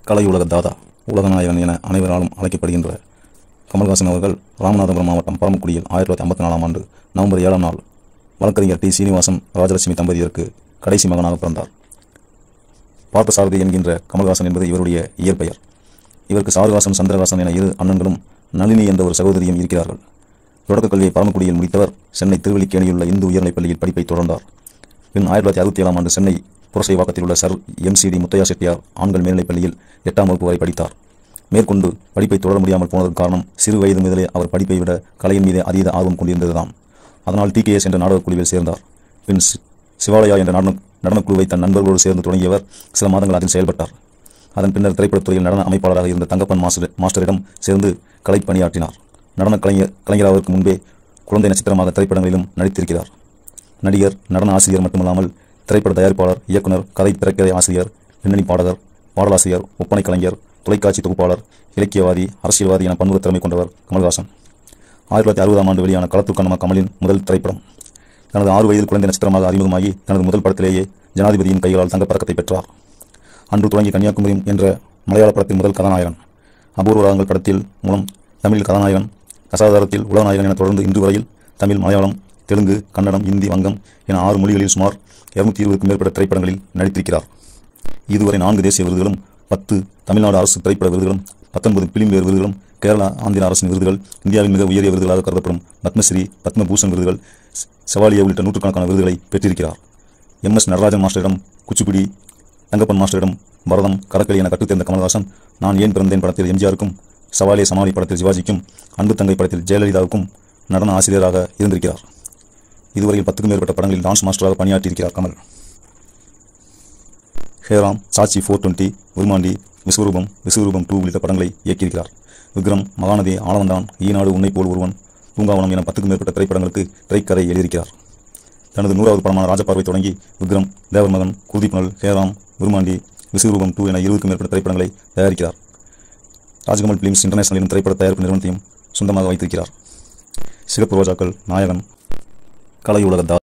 கலை உலக தாதா, உலகநாயகன் என அனைவராலும் அழைக்கப்படுகின்ற கமல்ஹாசன் அவர்கள் ராமநாதபுரம் மாவட்டம் பரமக்குடியில் 1954ஆம் ஆண்டு நவம்பர் 7ஆம் நாள் வழக்கறிஞர் டி. சீனிவாசன் ராஜலட்சுமி தம்பதியருக்கு கடைசி மகனாக பிறந்தார். பார்த்தசாரதி என்கின்ற கமல்ஹாசன் என்பது இவருடைய இயற்பெயர். இவருக்கு சாருஹாசன், சந்திரஹாசன் என 2 அண்ணன்களும் நளினி என்ற ஒரு சகோதரியும் இருக்கிறார்கள். தொடக்க கல்வியை பரமக்குடியில் முடித்தவர் சென்னை திருவல்லிக்கேணியுள்ள இந்து உயர்நிலைப் பள்ளியில் படிப்பை தொடர்ந்தார். பின் 1967ஆம் ஆண்டு சென்னை புரசைவாக்கத்தில் உள்ள சர் எம்.சி.டி. முத்தையா செட்டியார் ஆண்கள் மேல்நிலைப் பள்ளியில் 8ஆம் வகுப்பு வரை படித்தார். மேற்கொண்டு படிப்பை தொடர முடியாமல் போனதற்கு காரணம் சிறு வயது முதலே அவர் படிப்பை விட கலையின் மீது அதீத ஆர்வம் கொண்டிருந்ததுதான். அதனால் TKS என்ற நாடகக் குழுவில் சேர்ந்தார். பின் சிவாலயா என்ற நடனக்குழுவை தன் நண்பர்களோடு சேர்ந்து தொடங்கியவர் சில மாதங்கள் அதில் செயல்பட்டார். அதன் பின்னர் திரைப்படத்துறையில் நடன அமைப்பாளராக இருந்த தங்கப்பன் மாஸ்டரிடம் சேர்ந்து கலை பணியாற்றினார். நடன கலைஞராவதற்கு முன்பே குழந்தை நட்சத்திரமாக திரைப்படங்களிலும் நடித்திருக்கிறார். நடிகர், நடன ஆசிரியர் மட்டுமல்லாமல் திரைப்பட தயாரிப்பாளர், இயக்குனர், கதை திரைக்கதை ஆசிரியர், பின்னணி பாடகர், பாடலாசிரியர், ஒப்பனை கலைஞர், தொலைக்காட்சி தொகுப்பாளர், இலக்கியவாதி, அரசியல்வாதி என பன்முக திறமை கொண்டவர் கமல்ஹாசன். 1960ஆம் ஆண்டு வெளியான களத்தூர் கண்ணம்மா கமலின் முதல் திரைப்படம். தனது 6 வயதில் குழந்தை நட்சத்திரமாக அறிமுகமாகி தனது முதல் படத்திலேயே ஜனாதிபதியின் கைகளால் தங்கப்பதக்கத்தை பெற்றார். அன்று தொடங்கி கன்னியாகுமரி என்ற மலையாள படத்தின் முதல் கதாநாயகன், அபூர்வ ராகங்கள் படத்தில் மூலம் தமிழ் கதாநாயகன், தசாவதாரத்தில் உலகநாயகன் என தொடர்ந்து இன்று வரையில் தமிழ், மலையாளம், தெலுங்கு, கன்னடம், இந்தி, வங்கம் என 6 மொழிகளில் சுமார் 220க்கும் மேற்பட்ட திரைப்படங்களில் நடித்திருக்கிறார். இதுவரை 4 தேசிய விருதுகளும், 10 தமிழ்நாடு அரசு திரைப்பட விருதுகளும், 19 பிலிம்பேர் விருதுகளும், கேரளா, ஆந்திர அரசின் விருதுகள், இந்தியாவின் மிக உயரிய விருதுகளாக கருதப்படும் பத்மஸ்ரீ, பத்மபூஷன் விருதுகள், செவாலியா உள்ளிட்ட நூற்றுக்கணக்கான விருதுகளை பெற்றிருக்கிறார். MS நடராஜன் மாஸ்டரிடம் குச்சிப்புடி, தங்கப்பன் மாஸ்டரிடம் பரதம், கதகளி என கற்றுத்தேர்ந்த கமல்ஹாசன் நான் ஏன் பிறந்தேன் படத்தில் எம்ஜிஆருக்கும், சவாலே சமாளி படத்தில் சிவாஜிக்கும், அன்பு தங்கை படத்தில் ஜெயலலிதாவுக்கும் நடன ஆசிரியராக இருந்திருக்கிறார். இதுவரையில் 10க்கும் மேற்பட்ட படங்களில் டான்ஸ் மாஸ்டராக பணியாற்றியிருக்கிறார் கமல். ஹேராம், சாச்சி 420, விருமாண்டி, விஸ்வரூபம் 2 உள்ளிட்ட படங்களை இயக்கியிருக்கிறார். விக்ரம், மகாநதி, ஆளவந்தான், ஈநாடு, உன்னை போல் ஒருவன், பூங்காவனம் என 10க்கும் மேற்பட்ட திரைப்படங்களுக்கு திரைக்கதை எழுதியிருக்கிறார். தனது 100வது படமான ராஜபார்வை தொடங்கி விக்ரம், தேவர் மகன், குல்தீப், ஹேராம், விருமாண்டி, விஸ்வரூபம் 2 என 20க்கும் மேற்பட்ட திரைப்படங்களை தயாரிக்கிறார். ராஜ்கமல் பிலிம்ஸ் இன்டர்நேஷனல் எனும் திரைப்பட தயாரிப்பு நிறுவனத்தையும் சொந்தமாக வைத்திருக்கிறார். சிகப்பு ரோஜாக்கள், நாயகன், கலை உலக தாதா.